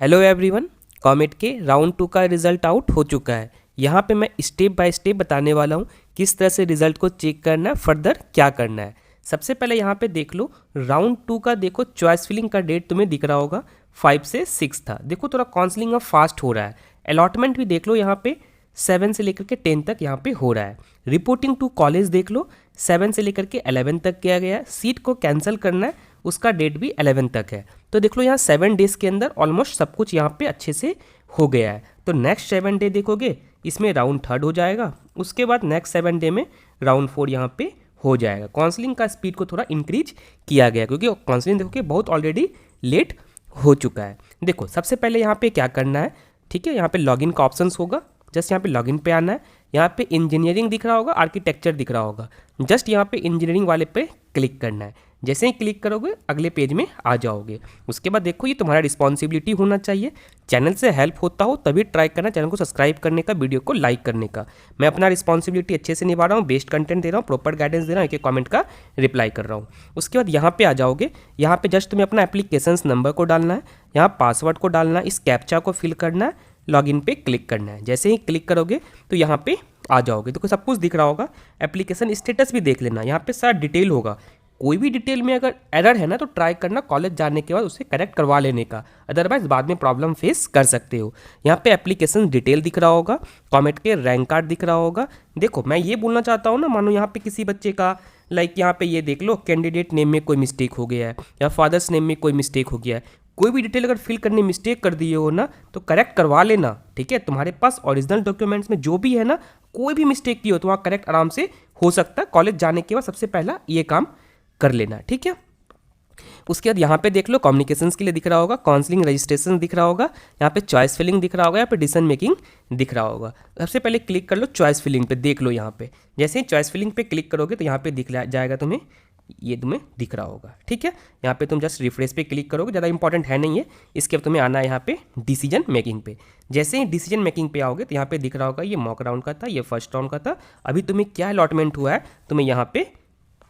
Hello everyone. Comet के round 2 का result out हो चुका है। यहाँ पे मैं स्टेप बाय स्टेप बताने वाला हूँ किस तरह से रिजल्ट को चेक करना है, फर्दर क्या करना है। सबसे पहले यहाँ पे देख लो राउंड 2 का। देखो चॉइस फिलिंग का डेट तुम्हें दिख रहा होगा 5 से 6 था। देखो थोड़ा काउंसलिंग अब फास्ट हो रहा है। अलॉटमेंट भी देख लो यहाँ पे 7 से लेकर के 10 तक यहाँ पे हो रहा है। रिपोर्टिंग टू कॉलेज देख लो 7 से लेकर के 11 तक किया गया है। सीट को कैंसिल करना है, उसका डेट भी 11 तक है। तो देख लो यहाँ 7 डेज़ के अंदर ऑलमोस्ट सब कुछ यहाँ पे अच्छे से हो गया है। तो नेक्स्ट 7 डे देखोगे इसमें राउंड 3 हो जाएगा। उसके बाद नेक्स्ट 7 डे में राउंड 4 यहाँ पे हो जाएगा। काउंसलिंग का स्पीड को थोड़ा इंक्रीज किया गया क्योंकि काउंसलिंग देखोगे बहुत ऑलरेडी लेट हो चुका है। देखो सबसे पहले यहाँ पे क्या करना है, ठीक है। यहाँ पे लॉगिन का ऑप्शंस होगा, जस्ट यहाँ पे लॉगिन पे आना है। यहाँ पे इंजीनियरिंग दिख रहा होगा, आर्किटेक्चर दिख रहा होगा, जस्ट यहाँ पे इंजीनियरिंग वाले पे क्लिक करना है। जैसे ही क्लिक करोगे अगले पेज में आ जाओगे। उसके बाद देखो ये तुम्हारा रिस्पॉन्सिबिलिटी होना चाहिए। चैनल से हेल्प होता हो तभी ट्राई करना, चैनल को सब्सक्राइब करने का, वीडियो को लाइक करने का। मैं अपना रिस्पॉन्सिबिलिटी अच्छे से निभा रहा हूँ, बेस्ट कंटेंट दे रहा हूँ, प्रॉपर गाइडेंस दे रहा हूँ, एक कमेंट का रिप्लाई कर रहा हूँ। उसके बाद यहाँ पे आ जाओगे। यहाँ पे जस्ट तुम्हें अपना एप्लीकेशन नंबर को डालना है, यहाँ पासवर्ड को डालना है, इस कैप्चा को फिल करना है, लॉगिन पे क्लिक करना है। जैसे ही क्लिक करोगे तो यहाँ पे आ जाओगे। तो सब कुछ दिख रहा होगा। एप्लीकेशन स्टेटस भी देख लेना, यहाँ पे सारा डिटेल होगा। कोई भी डिटेल में अगर एरर है ना तो ट्राई करना कॉलेज जाने के बाद उसे करेक्ट करवा लेने का, अदरवाइज बाद में प्रॉब्लम फेस कर सकते हो। यहाँ पे एप्लीकेशन डिटेल दिख रहा होगा, कॉमेट के रैंक कार्ड दिख रहा होगा। देखो मैं ये बोलना चाहता हूँ ना, मानो यहाँ पे किसी बच्चे का लाइक यहाँ पे ये देख लो कैंडिडेट नेम में कोई मिस्टेक हो गया है या फादर्स नेम में कोई मिस्टेक हो गया है। कोई भी डिटेल अगर फिल करने मिस्टेक कर दिए हो ना तो करेक्ट करवा लेना, ठीक है। तुम्हारे पास ओरिजिनल डॉक्यूमेंट्स में जो भी है ना, कोई भी मिस्टेक की हो तो वहाँ करेक्ट आराम से हो सकता है। कॉलेज जाने के बाद सबसे पहला ये काम कर लेना, ठीक है। उसके बाद यहाँ पे देख लो कम्युनिकेशंस के लिए दिख रहा होगा, काउंसलिंग रजिस्ट्रेशन दिख रहा होगा, यहाँ पे चॉइस फिलिंग दिख रहा होगा, यहाँ पे डिसीजन मेकिंग दिख रहा होगा। सबसे पहले क्लिक कर लो चॉइस फिलिंग पे, देख लो यहाँ पे जैसे ही चॉइस फिलिंग पे क्लिक करोगे तो यहाँ पे दिख जाएगा तुम्हें, ये तुम्हें दिख रहा होगा, ठीक है। यहाँ पे तुम जस्ट रिफ्रेश पे क्लिक करोगे, ज़्यादा इंपॉर्टेंट है नहीं है। इसके बाद तुम्हें आना है यहाँ पे डिसीजन मेकिंग पे। जैसे ही डिसीजन मेकिंग पे आओगे तो यहाँ पे दिख रहा होगा ये मॉक राउंड का था, ये फर्स्ट राउंड का था। अभी तुम्हें क्या अलॉटमेंट हुआ है तुम्हें यहाँ पे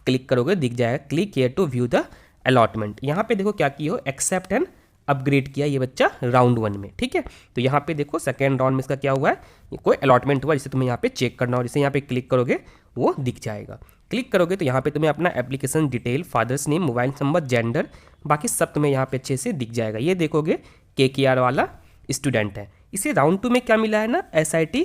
क्लिक करोगे दिख जाएगा, click here to view the allotment. यहाँ पे देखो क्या किया हो, एक्सेप्ट एंड अपग्रेड किया ये बच्चा राउंड 1 में, ठीक है। तो यहाँ पे देखो सेकेंड राउंड में इसका क्या हुआ है, कोई अलॉटमेंट हुआ जिसे तुम्हें यहाँ पे चेक करना हो। जैसे यहाँ पे क्लिक करोगे वो दिख जाएगा। क्लिक करोगे तो यहाँ पे तुम्हें अपना application detail, father's name, mobile number, gender, बाकी सब तुम्हें यहाँ पे अच्छे से दिख जाएगा। ये देखोगे KKR वाला स्टूडेंट है। इसे राउंड 2 में क्या मिला है ना, SIT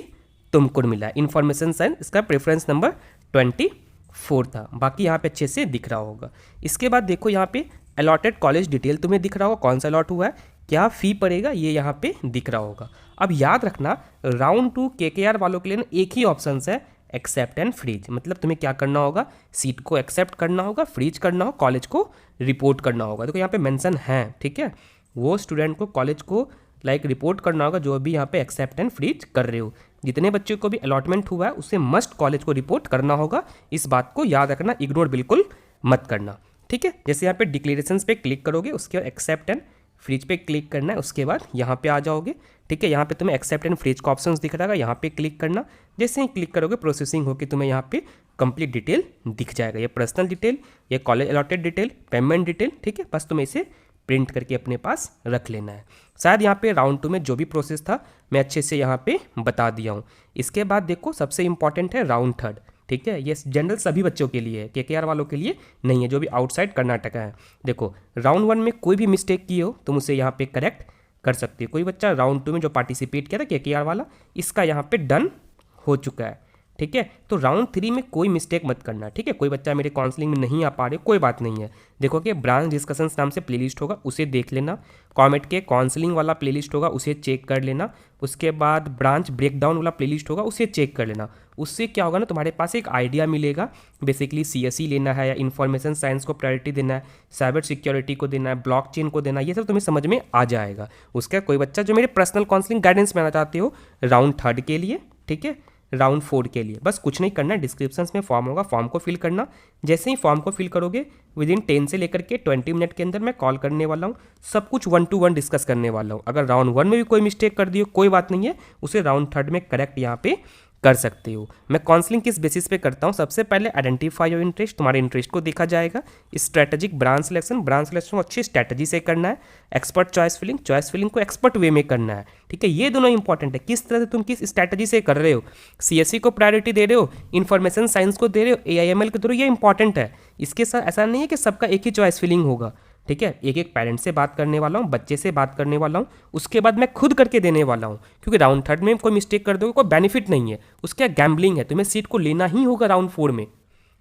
तुमकुर मिला है, इन्फॉर्मेशन साइंस, इसका प्रेफरेंस नंबर 24 था। बाकी यहाँ पे अच्छे से दिख रहा होगा। इसके बाद देखो यहाँ पे अलॉटेड कॉलेज डिटेल तुम्हें दिख रहा होगा, कौन सा अलॉट हुआ है, क्या फ़ी पड़ेगा, ये यहाँ पे दिख रहा होगा। अब याद रखना राउंड 2 KKR वालों के लिए ना एक ही ऑप्शन है, एक्सेप्ट एंड फ्रीज। मतलब तुम्हें क्या करना होगा, सीट को एक्सेप्ट करना होगा, फ्रीज करना होगा, कॉलेज को रिपोर्ट करना होगा। देखो यहाँ पे मेंशन है, ठीक है। वो स्टूडेंट को कॉलेज को लाइक रिपोर्ट करना होगा जो भी यहाँ पे एक्सेप्ट एंड फ्रीज कर रहे हो। जितने बच्चों को भी अलॉटमेंट हुआ है उसे मस्ट कॉलेज को रिपोर्ट करना होगा। इस बात को याद रखना, इग्नोर बिल्कुल मत करना, ठीक है। जैसे यहाँ पे डिक्लेरेशंस पे क्लिक करोगे उसके बाद एक्सेप्ट एंड फ्रीज पे क्लिक करना है। उसके बाद यहाँ पे आ जाओगे, ठीक है। यहाँ पे तुम्हें एक्सेप्ट एंड फ्रीज का ऑप्शन दिख रहा है, यहाँ पे क्लिक करना। जैसे ही क्लिक करोगे प्रोसेसिंग होकर तुम्हें यहाँ पे कंप्लीट डिटेल दिख जाएगा, ये पर्सनल डिटेल, ये college allotted detail, payment detail, ठीक है। बस तुम्हें इसे प्रिंट करके अपने पास रख लेना है। शायद यहाँ पे राउंड 2 में जो भी प्रोसेस था मैं अच्छे से यहाँ पे बता दिया हूँ। इसके बाद देखो सबसे इंपॉर्टेंट है राउंड 3, ठीक है। ये जनरल सभी बच्चों के लिए है, KKR वालों के लिए नहीं है जो भी आउटसाइड कर्नाटका है। देखो राउंड 1 में कोई भी मिस्टेक की हो तुम उसे यहाँ पे करेक्ट कर सकते हो। कोई बच्चा राउंड 2 में जो पार्टिसिपेट किया था KKR वाला, इसका यहाँ पे डन हो चुका है, ठीक है। तो राउंड 3 में कोई मिस्टेक मत करना, ठीक है। कोई बच्चा मेरे काउंसलिंग में नहीं आ पा रहे, कोई बात नहीं है। देखो कि ब्रांच डिस्कशंस नाम से प्लेलिस्ट होगा, उसे देख लेना। कॉमेट के काउंसलिंग वाला प्लेलिस्ट होगा, उसे चेक कर लेना। उसके बाद ब्रांच ब्रेकडाउन वाला प्लेलिस्ट होगा, उसे चेक कर लेना। उससे क्या होगा ना, तुम्हारे पास एक आइडिया मिलेगा बेसिकली CSE लेना है या इन्फॉर्मेशन साइंस को प्रायोरिटी देना है, साइबर सिक्योरिटी को देना है, ब्लॉकचेन को देना है, ये सब तुम्हें समझ में आ जाएगा। उसका कोई बच्चा जो मेरे पर्सनल काउंसलिंग गाइडेंस में आना चाहते हो राउंड 3 के लिए, ठीक है, राउंड 4 के लिए, बस कुछ नहीं करना है। डिस्क्रिप्शन में फॉर्म होगा, फॉर्म को फिल करना। जैसे ही फॉर्म को फिल करोगे विदिन 10 से लेकर के 20 मिनट के अंदर मैं कॉल करने वाला हूँ, सब कुछ 1 to 1 डिस्कस करने वाला हूँ। अगर राउंड 1 में भी कोई मिस्टेक कर दियो कोई बात नहीं है, उसे राउंड 3 में करेक्ट यहाँ पे कर सकते हो। मैं काउंसलिंग किस बेसिस पे करता हूँ, सबसे पहले आइडेंटिफाई योर इंटरेस्ट, तुम्हारे इंटरेस्ट को देखा जाएगा। स्ट्रैटेजिक ब्रांच सिलेक्शन को अच्छी स्ट्रैटेजी से करना है। एक्सपर्ट चॉइस फिलिंग को एक्सपर्ट वे में करना है, ठीक है। ये दोनों इंपॉर्टेंट है, किस तरह से तुम किस स्ट्रैटेजी से कर रहे हो। सीएससी को प्रायोरिटी दे रहे हो, इन्फॉर्मेशन साइंस को दे रहे हो, एआईएमएल को दे रहे हो, ये इंपॉर्टेंट है। इसके साथ ऐसा नहीं है कि सबका एक ही चॉइस फिलिंग होगा, ठीक है। एक एक पेरेंट से बात करने वाला हूँ, बच्चे से बात करने वाला हूँ, उसके बाद मैं खुद करके देने वाला हूँ। क्योंकि राउंड 3 में कोई मिस्टेक कर दोगे कोई बेनिफिट नहीं है, उसका गैम्बलिंग है, तुम्हें सीट को लेना ही होगा राउंड 4 में।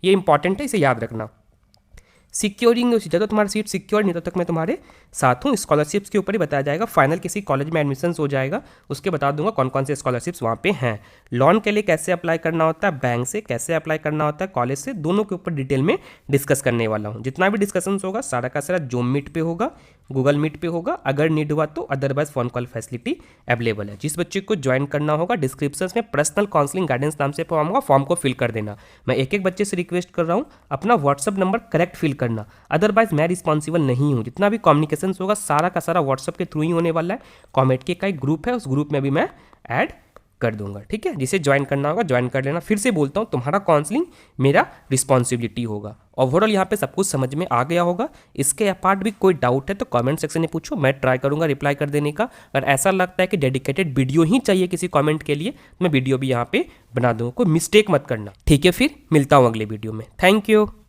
ये इंपॉर्टेंट है, इसे याद रखना। सिक्योरिंग जब तक तुम्हारा सीट सिक्योर नहीं तब तक मैं तुम्हारे साथ हूँ। स्कॉलरशिप्स के ऊपर ही बताया जाएगा, फाइनल किसी कॉलेज में एडमिशन हो जाएगा उसके बता दूंगा कौन कौन से स्कॉलरशिप्स वहाँ पे हैं। लोन के लिए कैसे अप्लाई करना होता है, बैंक से कैसे अप्लाई करना होता है, कॉलेज से, दोनों के ऊपर डिटेल में डिस्कस करने वाला हूँ। जितना भी डिस्कशन होगा सारा का सारा जूम मीट पे होगा, गूगल मीट पे होगा, अगर नीड हुआ तो otherwise phone call facility available है। जिस बच्चे को ज्वाइन करना होगा डिस्क्रिप्शन में पर्सनल काउंसलिंग गाइडेंस नाम से फॉर्म होगा, फॉर्म को फिल कर देना। मैं एक एक बच्चे से रिक्वेस्ट कर रहा हूँ अपना व्हाट्सअप नंबर करेक्ट फिल करना, अदरवाइज मैं रिस्पॉन्सिबल नहीं हूँ। जितना भी कम्युनिकेशन होगा सारा का सारा व्हाट्सअप के थ्रू ही होने वाला है। कॉमेट के का एक ग्रुप है, उस ग्रुप में भी मैं ऐड कर दूंगा, ठीक है। जिसे ज्वाइन करना होगा ज्वाइन कर लेना। फिर से बोलता हूँ तुम्हारा काउंसलिंग मेरा रिस्पॉन्सिबिलिटी होगा। ओवरऑल यहाँ पे सब कुछ समझ में आ गया होगा। इसके अपार्ट भी कोई डाउट है तो कमेंट सेक्शन में पूछो, मैं ट्राई करूँगा रिप्लाई कर देने का। अगर ऐसा लगता है कि डेडिकेटेड वीडियो ही चाहिए किसी कमेंट के लिए तो मैं वीडियो भी यहाँ पे बना दूँगा, कोई मिस्टेक मत करना, ठीक है। फिर मिलता हूँ अगले वीडियो में। Thank you.